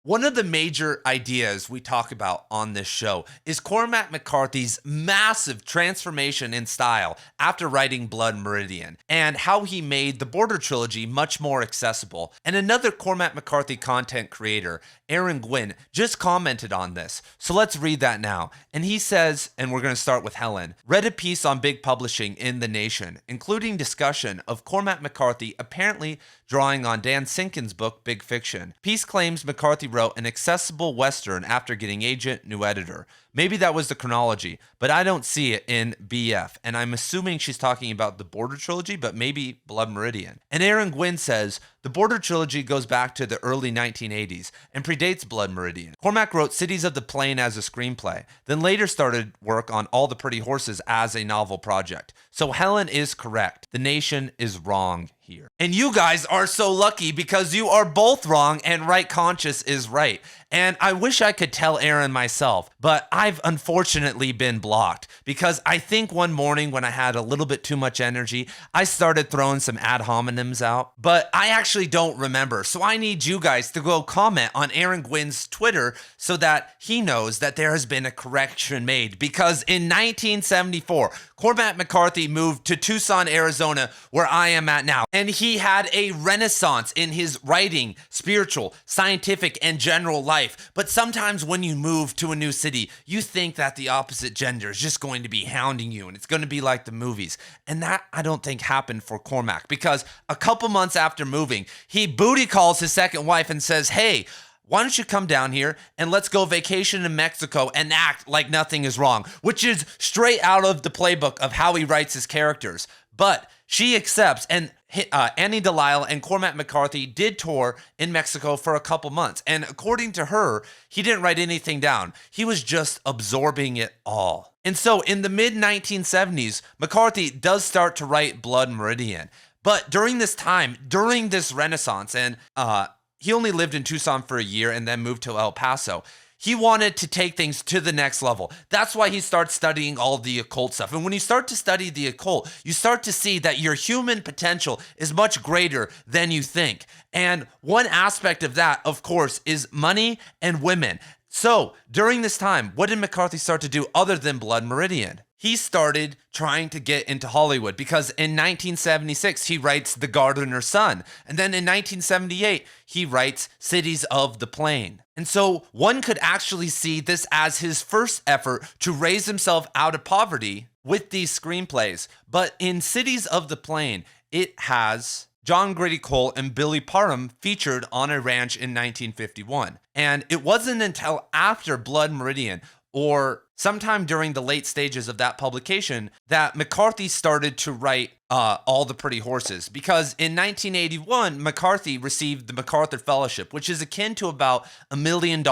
One of the major ideas we talk about on this show is Cormac McCarthy's massive transformation in style after writing Blood Meridian, and how he made the Border trilogy much more accessible. And another Cormac McCarthy content creator, Aaron Gwynn, just commented on this. So let's read that now. And he says, and we're going to start with Helen, read a piece on big publishing in The Nation, including discussion of Cormac McCarthy apparently drawing on Dan Sinkin's book Big Fiction. Piece claims McCarthy wrote an accessible Western after getting agent, new editor. Maybe that was the chronology, but I don't see it in BF, and I'm assuming she's talking about the Border trilogy, but maybe Blood Meridian. And Aaron Gwynn says, the Border trilogy goes back to the early 1980s and predates Blood Meridian. Cormac wrote Cities of the Plain as a screenplay, then later started work on All the Pretty Horses as a novel project. So Helen is correct. The Nation is wrong here. And you guys are so lucky because you are both wrong and Right Conscious is right. And I wish I could tell Aaron myself, but I've unfortunately been blocked because I think one morning when I had a little bit too much energy, I started throwing some ad hominems out, but I actually don't remember. So I need you guys to go comment on Aaron Gwynn's Twitter so that he knows that there has been a correction made, because in 1974, Cormac McCarthy moved to Tucson, Arizona, where I am at now. And he had a renaissance in his writing, spiritual, scientific, and general life. But sometimes when you move to a new city, you think that the opposite gender is just going to be hounding you and it's going to be like the movies. And that I don't think happened for Cormac, because a couple months after moving, he booty calls his second wife and says, hey, why don't you come down here and let's go vacation in Mexico and act like nothing is wrong, which is straight out of the playbook of how he writes his characters. But she accepts, and Annie Delisle and Cormac McCarthy did tour in Mexico for a couple months. And according to her, he didn't write anything down. He was just absorbing it all. And so in the mid-1970s, McCarthy does start to write Blood Meridian. But during this time, during this renaissance, and he only lived in Tucson for a year and then moved to El Paso, he wanted to take things to the next level. That's why he starts studying all the occult stuff. And when you start to study the occult, you start to see that your human potential is much greater than you think. And one aspect of that, of course, is money and women. So during this time, what did McCarthy start to do other than Blood Meridian? He started trying to get into Hollywood, because in 1976, he writes The Gardener's Son. And then in 1978, he writes Cities of the Plain. And so one could actually see this as his first effort to raise himself out of poverty with these screenplays. But in Cities of the Plain, it has John Grady Cole and Billy Parham featured on a ranch in 1951. And it wasn't until after Blood Meridian, or sometime during the late stages of that publication, that McCarthy started to write All the Pretty Horses. Because in 1981, McCarthy received the MacArthur Fellowship, which is akin to about $1 million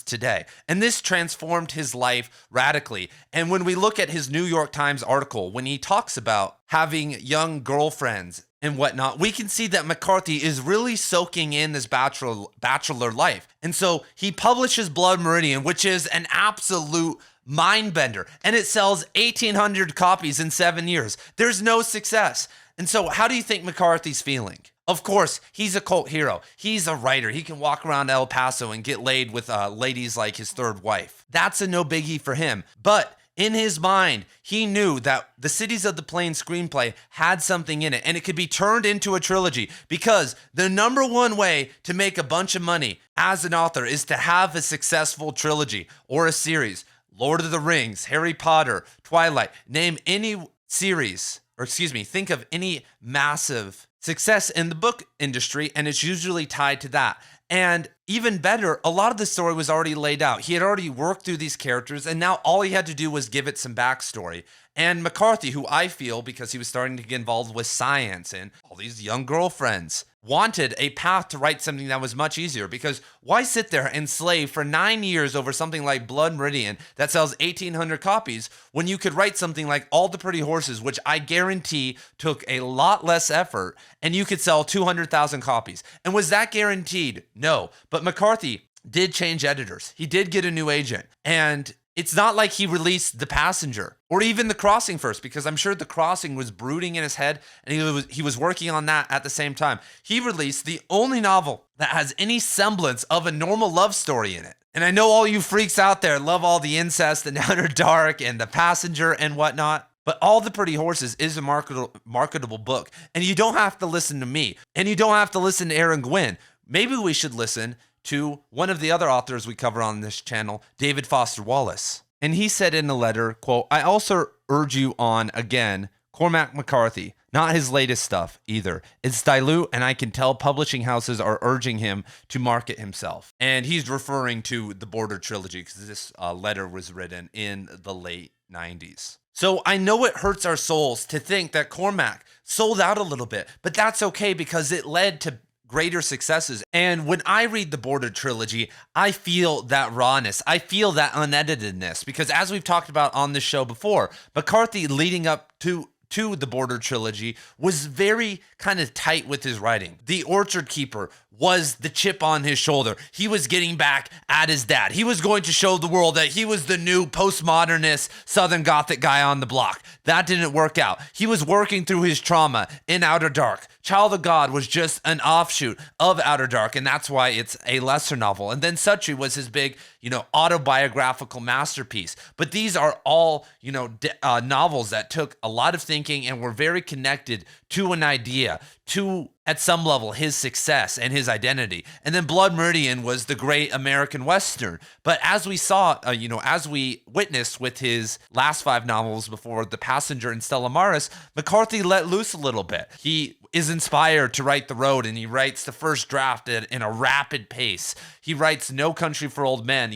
today. And this transformed his life radically. And when we look at his New York Times article, when he talks about having young girlfriends and whatnot, we can see that McCarthy is really soaking in this bachelor life. And so he publishes Blood Meridian, which is an absolute mind bender, and it sells 1,800 copies in 7 years. There's no success. And so how do you think McCarthy's feeling? Of course, he's a cult hero. He's a writer. He can walk around El Paso and get laid with ladies like his third wife. That's a no biggie for him. But in his mind, he knew that the Cities of the Plain screenplay had something in it, and it could be turned into a trilogy, because the number one way to make a bunch of money as an author is to have a successful trilogy or a series. Lord of the Rings, Harry Potter, Twilight, name any series, think of any massive success in the book industry, and it's usually tied to that. And even better, a lot of the story was already laid out. He had already worked through these characters, and now all he had to do was give it some backstory. And McCarthy, who I feel, because he was starting to get involved with science and all these young girlfriends, wanted a path to write something that was much easier, because why sit there and slave for 9 years over something like Blood Meridian that sells 1,800 copies when you could write something like All the Pretty Horses, which I guarantee took a lot less effort, and you could sell 200,000 copies. And was that guaranteed? No. But McCarthy did change editors. He did get a new agent, and It's not like he released The Passenger or even The Crossing first, because I'm sure The Crossing was brooding in his head and he was working on that at the same time. He released the only novel that has any semblance of a normal love story in it. And I know all you freaks out there love all the incest and Outer Dark and The Passenger and whatnot, but All the Pretty Horses is a marketable book, and you don't have to listen to me, and you don't have to listen to Aaron Gwynn. Maybe we should listen to one of the other authors we cover on this channel, David Foster Wallace. And he said in a letter, quote, "I also urge you on, again, Cormac McCarthy, not his latest stuff either. It's dilute, and I can tell publishing houses are urging him to market himself." And he's referring to the Border Trilogy, because this letter was written in the late 90s. So I know it hurts our souls to think that Cormac sold out a little bit, but that's okay because it led to greater successes. And when I read the Border Trilogy, I feel that rawness. I feel that uneditedness, because as we've talked about on this show before, McCarthy leading up to the Border Trilogy was very kind of tight with his writing. The Orchard Keeper was the chip on his shoulder. He was getting back at his dad. He was going to show the world that he was the new postmodernist Southern Gothic guy on the block. That didn't work out. He was working through his trauma in Outer Dark. Child of God was just an offshoot of Outer Dark, and that's why it's a lesser novel. And then Suttree was his big, autobiographical masterpiece. But these are all, novels that took a lot of thinking and were very connected to an idea, to, at some level, his success and his identity. And then Blood Meridian was the great American Western. But as we saw, as we witnessed with his last 5 novels before The Passenger and Stella Maris, McCarthy let loose a little bit. He is inspired to write The Road, and he writes the first draft in a rapid pace. He writes No Country for Old Men,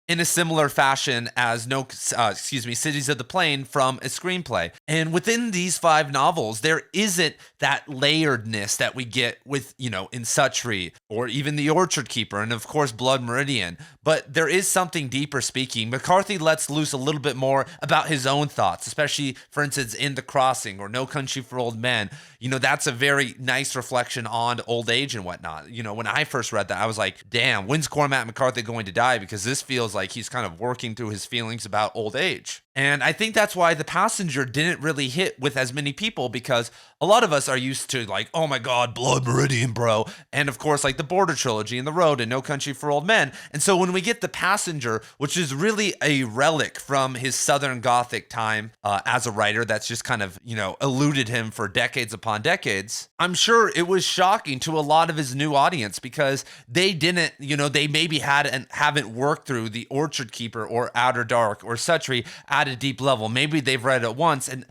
in a similar fashion as Cities of the Plain from a screenplay. And within these 5 novels, there isn't that layeredness that we get with, in Suttree or even The Orchard Keeper and, of course, Blood Meridian. But there is something deeper speaking. McCarthy lets loose a little bit more about his own thoughts, especially, for instance, in The Crossing or No Country for Old Men. That's a very nice reflection on old age and whatnot. When I first read that, I was like, damn, when's Cormac McCarthy going to die? Because this feels like he's kind of working through his feelings about old age. And I think that's why The Passenger didn't really hit with as many people, because a lot of us are used to like, oh my God, Blood Meridian, bro. And of course, like the Border Trilogy and The Road and No Country for Old Men. And so when we get The Passenger, which is really a relic from his Southern Gothic time as a writer that's just kind of, eluded him for decades upon decades, I'm sure it was shocking to a lot of his new audience, because they didn't, they maybe haven't worked through The Orchard Keeper or Outer Dark or Suttree at a deep level. Maybe they've read it once and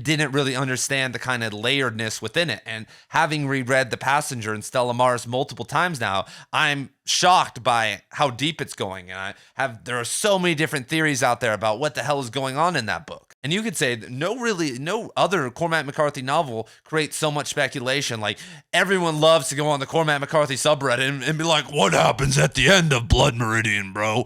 didn't really understand the kind of layeredness within it. And having reread The Passenger and Stella Maris multiple times now, I'm shocked by how deep it's going. And there are so many different theories out there about what the hell is going on in that book. And you could say that no other Cormac McCarthy novel creates so much speculation. Like, everyone loves to go on the Cormac McCarthy subreddit and be like, what happens at the end of Blood Meridian, bro?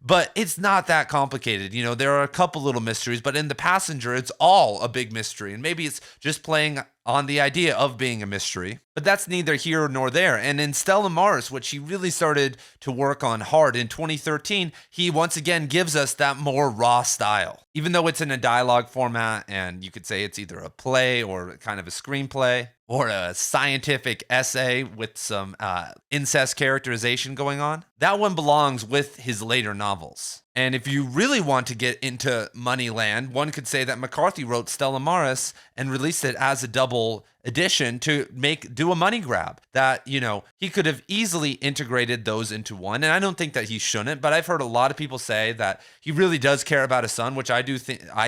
But it's not that complicated. There are a couple little mysteries, but in The Passenger, it's all a big mystery. And maybe it's just playing on the idea of being a mystery. But that's neither here nor there. And in Stella Maris, which he really started to work on hard in 2013, he once again gives us that more raw style. Even though it's in a dialogue format, and you could say it's either a play or kind of a screenplay or a scientific essay with some incest characterization going on, that one belongs with his later novels. And if you really want to get into Moneyland, one could say that McCarthy wrote Stella Maris and released it as a double edition to do a money grab. That, he could have easily integrated those into one. And I don't think that he shouldn't, but I've heard a lot of people say that he really does care about his son, which I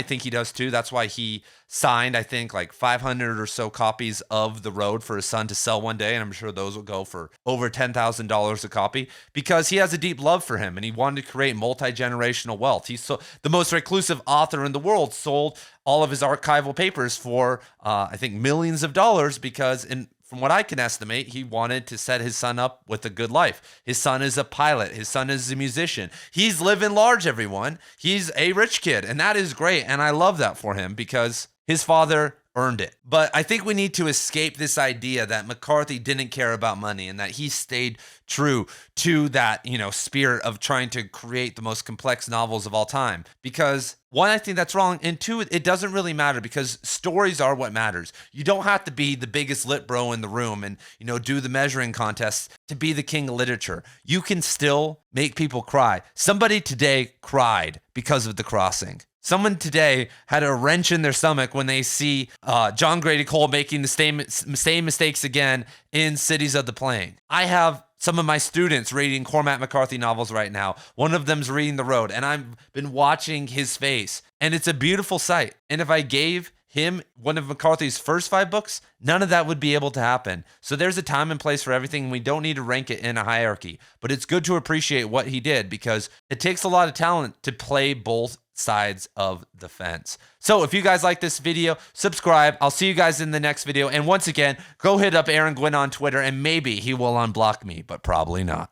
think he does too. That's why he signed, I think, like 500 or so copies of The Road for his son to sell one day. And I'm sure those will go for over $10,000 a copy, because he has a deep love for him and he wanted to create multi-generational wealth. He's the most reclusive author in the world, sold all of his archival papers for, I think, millions of dollars, because from what I can estimate, he wanted to set his son up with a good life. His son is a pilot. His son is a musician. He's living large, everyone. He's a rich kid, and that is great. And I love that for him, because his father earned it. But I think we need to escape this idea that McCarthy didn't care about money and that he stayed true to that, spirit of trying to create the most complex novels of all time. Because one, I think that's wrong. And two, it doesn't really matter because stories are what matters. You don't have to be the biggest lit bro in the room and, do the measuring contests to be the king of literature. You can still make people cry. Somebody today cried because of The Crossing. Someone today had a wrench in their stomach when they see John Grady Cole making the same mistakes again in Cities of the Plain. I have some of my students reading Cormac McCarthy novels right now. One of them's reading The Road, and I've been watching his face, and it's a beautiful sight. And if I gave him one of McCarthy's first 5 books, none of that would be able to happen. So there's a time and place for everything, and we don't need to rank it in a hierarchy. But it's good to appreciate what he did because it takes a lot of talent to play both sides of the fence. So if you guys like this video, subscribe. I'll see you guys in the next video. And once again, go hit up Aaron Gwynn on Twitter, and maybe he will unblock me, but probably not.